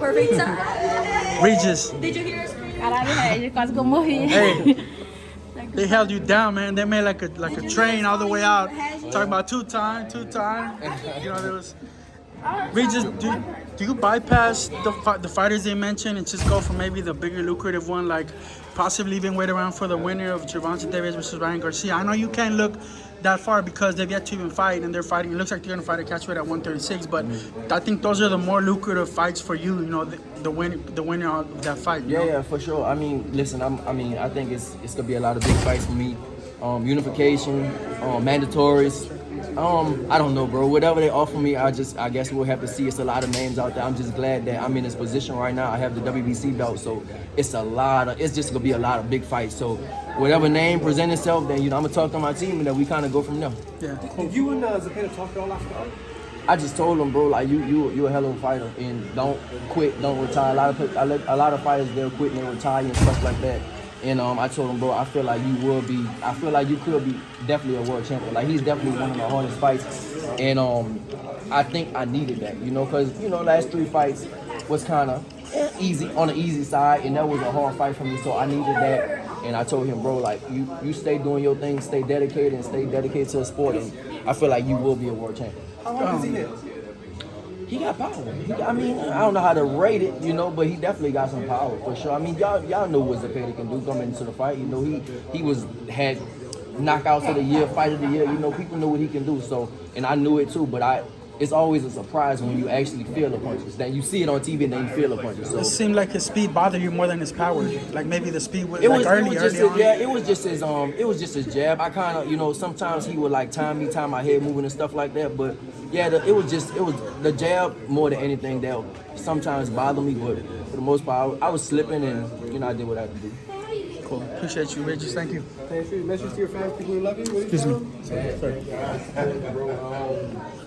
perfect time. Regis. Did you hear us? Caralho, velho, quase que eu morri. Hey, they held you down, man. They made like a train all the way out. Talking about two time. You know, there was. Regis, do you bypass the fighters they mentioned and just go for maybe the bigger lucrative one, like possibly even wait around for the winner of Gervonta versus Ryan Garcia? I know you can't look that far because they've yet to even fight and they're fighting. It looks like they're gonna fight a catchweight at 136, but I think those are the more lucrative fights for you. You know, the winner of that fight. Yeah, for sure. I mean, listen, I think it's gonna be a lot of big fights for me. Unification, mandatories. I don't know, bro. Whatever they offer me, I guess we'll have to see. It's a lot of names out there. I'm just glad that I'm in this position right now. I have the WBC belt, so it's just gonna be a lot of big fights. So whatever name present itself, then I'm gonna talk to my team and then we kind of go from there. Yeah. Did you and Zepeda talk at all after that? I just told him, bro, like you a hell of a fighter and don't quit, don't retire. A lot of fighters they'll quit and they retire and stuff like that. And I told him, bro, I feel like you could be definitely a world champion. Like he's definitely one of the hardest fights. And I think I needed that, because last 3 fights was kind of easy, on the easy side, and that was a hard fight for me. So I needed that. And I told him, bro, like you stay doing your thing, stay dedicated to the sport, and I feel like you will be a world champion. How long has he hit? He got power. I don't know how to rate it, but he definitely got some power for sure. I mean, y'all know what Zepeda can do coming into the fight. He had knockouts of the year, fight of the year. People know what he can do. So, and I knew it too. But it's always a surprise when you actually feel the punches. That you see it on TV and then you feel the punches. So it seemed like his speed bothered you more than his power. Like maybe the speed was early on. Yeah, it was just his jab. I kind of, sometimes he would like time my head moving and stuff like that. But yeah, it was the jab more than anything that sometimes bothered me. But for the most part, I was slipping and I did what I had to do. Cool. Appreciate you, Regis. Thank you. Thank you. Message to your fans, people who love you. Excuse me.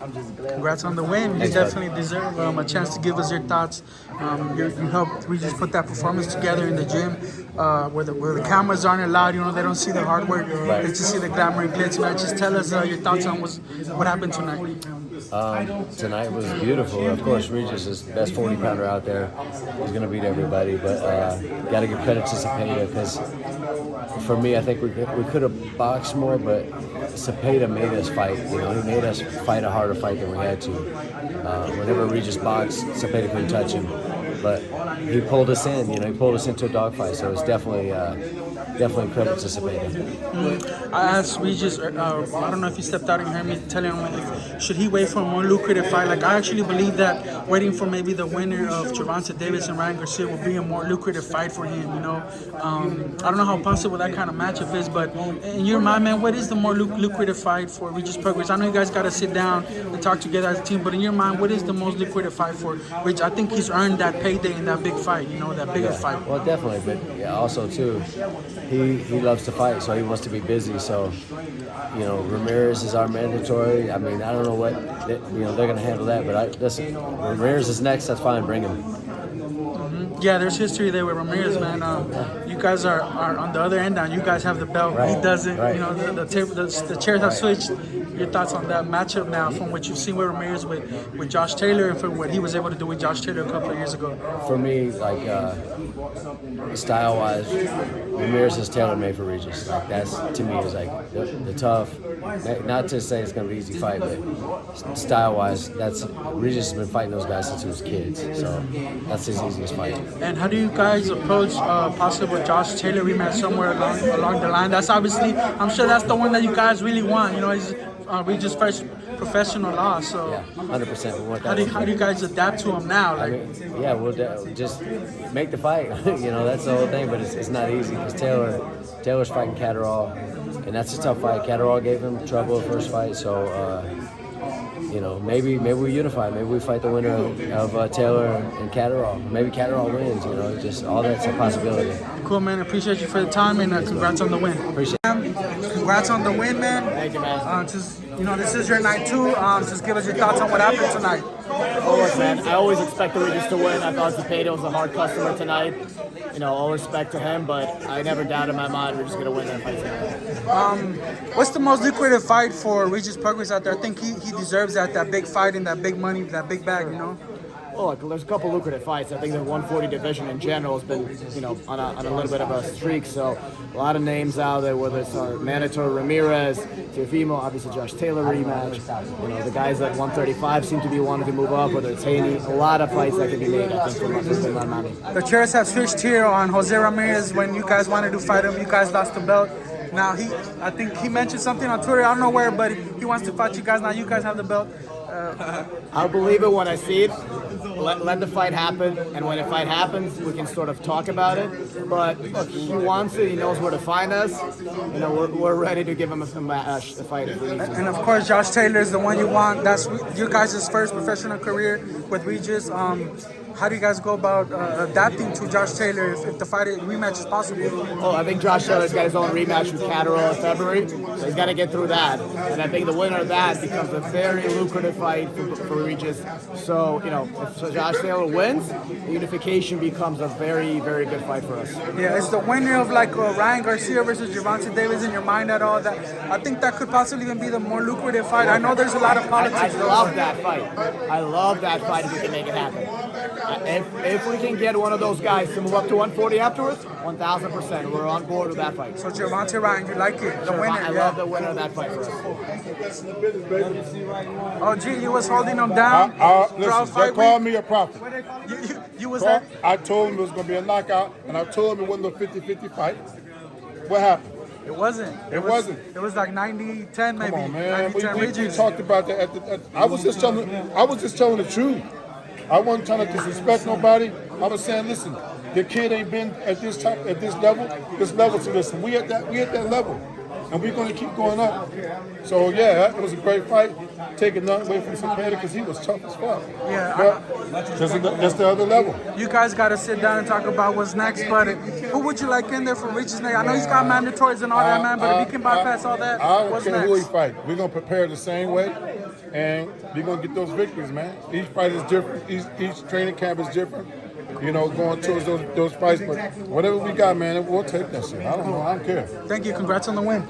I'm just glad. Congrats on the win. You definitely deserve a chance to give us your thoughts. You helped Regis put that performance together in the gym where the cameras aren't allowed. They don't see the hard work. They just see the glamour and glitz. Man, just tell us your thoughts on what happened tonight. Tonight was beautiful. Of course, Regis is the best 40-pounder out there. He's going to beat everybody, but got to give credit to Zepeda because for me, I think we could have boxed more, but Zepeda made us fight. He made us fight a harder fight than we had to. Whenever Regis boxed, Zepeda couldn't touch him, but he pulled us in. He pulled us into a dogfight. So it's definitely credit to Zepeda. I asked Regis, I don't know if he stepped out and heard me telling him should he wait for a more lucrative fight. Like I actually believe that waiting for maybe the winner of Gervonta and Ryan Garcia will be a more lucrative fight for him. I don't know how possible that kind of matchup is, but in your mind, man, what is the more lucrative fight for Regis Prograis? I know you guys got to sit down and talk together as a team, but in your mind, what is the most lucrative fight for Regis? I think he's earned that payday in that big fight. That bigger fight. Well, definitely, but yeah, also too, he loves to fight, so he wants to be busy. So, Ramirez is our mandatory. I mean, I don't know what they're going to handle that, but listen, Ramirez is next. That's fine. Bring him. Yeah, there's history there with Ramirez, man. You guys are on the other end now. You guys have the belt. Right. He doesn't. Right. The chairs have switched. Your thoughts on that matchup now from what you've seen with Ramirez with Josh Taylor and from what he was able to do with Josh Taylor a couple of years ago? For me, like style-wise, Ramirez is tailor-made for Regis. Like that's to me is like the tough. Not to say it's gonna be an easy fight, but style-wise, that's Regis has been fighting those guys since he was kids. So that's his easiest fight. And how do you guys approach possible Josh Taylor rematch somewhere along the line? That's obviously, I'm sure that's the one that you guys really want. He's Regis' first professional loss. So yeah, 100%. We want that. How do you guys adapt to him now? We'll just make the fight. That's the whole thing. But it's not easy because Taylor's fighting Catterall, and that's a tough fight. Catterall gave him trouble the first fight, so. Maybe we unify. Maybe we fight the winner of Taylor and Catterall. Maybe Catterall wins. Just all that's a possibility. Cool, man. Appreciate you for the time and congrats on the win. Appreciate it. Congrats on the win, man. Thank you, man. This is your night too. Just give us your thoughts on what happened tonight. Always, man. I always expected Regis to win. I thought Zepeda was a hard customer tonight. All respect to him, but I never doubted in my mind we're just going to win that fight tonight. What's the most lucrative fight for Regis Prograis out there? I think he deserves that big fight and that big money, that big bag, Oh, look, there's a couple lucrative fights. I think the 140 division in general has been, on a little bit of a streak. So a lot of names out there, whether it's Manitou Ramirez, Teofimo, obviously Josh Taylor rematch. The guys at 135 seem to be wanting to move up, whether it's Haney. A lot of fights that can be made, I think, from Armani. The chairs have switched here on Jose Ramirez. When you guys wanted to fight him, you guys lost the belt. Now I think he mentioned something on Twitter. I don't know where, but he wants to fight you guys. Now you guys have the belt. I'll believe it when I see it. Let the fight happen, and when the fight happens, we can sort of talk about it. But look, he wants it. He knows where to find us. We're ready to give him a fight if we need to. And of course, Josh Taylor is the one you want. That's you guys' first professional career with Regis. How do you guys go about adapting to Josh Taylor if the fight rematch is possible? Oh, I think Josh Taylor's got his own rematch with Catterall in February, so he's got to get through that. And I think the winner of that becomes a very lucrative fight for Regis. So, if Josh Taylor wins, the unification becomes a very, very good fight for us. Yeah, is the winner of Ryan Garcia versus Gervonta Davis in your mind at all? That I think that could possibly even be the more lucrative fight. I know there's a lot of politics. I love that fight. I love that fight if we can make it happen. If we can get one of those guys to move up to 140 afterwards, 1,000%. We're on board with that fight. So Gervonta Ryan, you like it? The winner. I love the winner of that fight for us. Oh, gee, you was holding him down. Listen, they called me a prophet. You was that? I told him it was going to be a knockout, and I told him it wasn't a 50-50 fight. What happened? It wasn't. It wasn't. It was like 90-10 maybe. Come on, man. 90-10 We talked about that. I was just telling the truth. I wasn't trying to disrespect nobody. I was saying, listen, the kid ain't been at this level. So listen, we at that level, and we're going to keep going up. So yeah, it was a great fight. Taking nothing away from Zepeda because he was tough as fuck. Yeah, that's the other level. You guys got to sit down and talk about what's next. But who would you like in there for Regis next? I know he's got mandatories and all that, man. But if he can bypass all that, I what's don't care next? who he fight. We're gonna prepare the same way, and we're gonna get those victories, man. Each fight is different. Each training camp is different. Going towards those fights. But whatever we got, man, we'll take that shit. I don't know. I don't care. Thank you. Congrats on the win.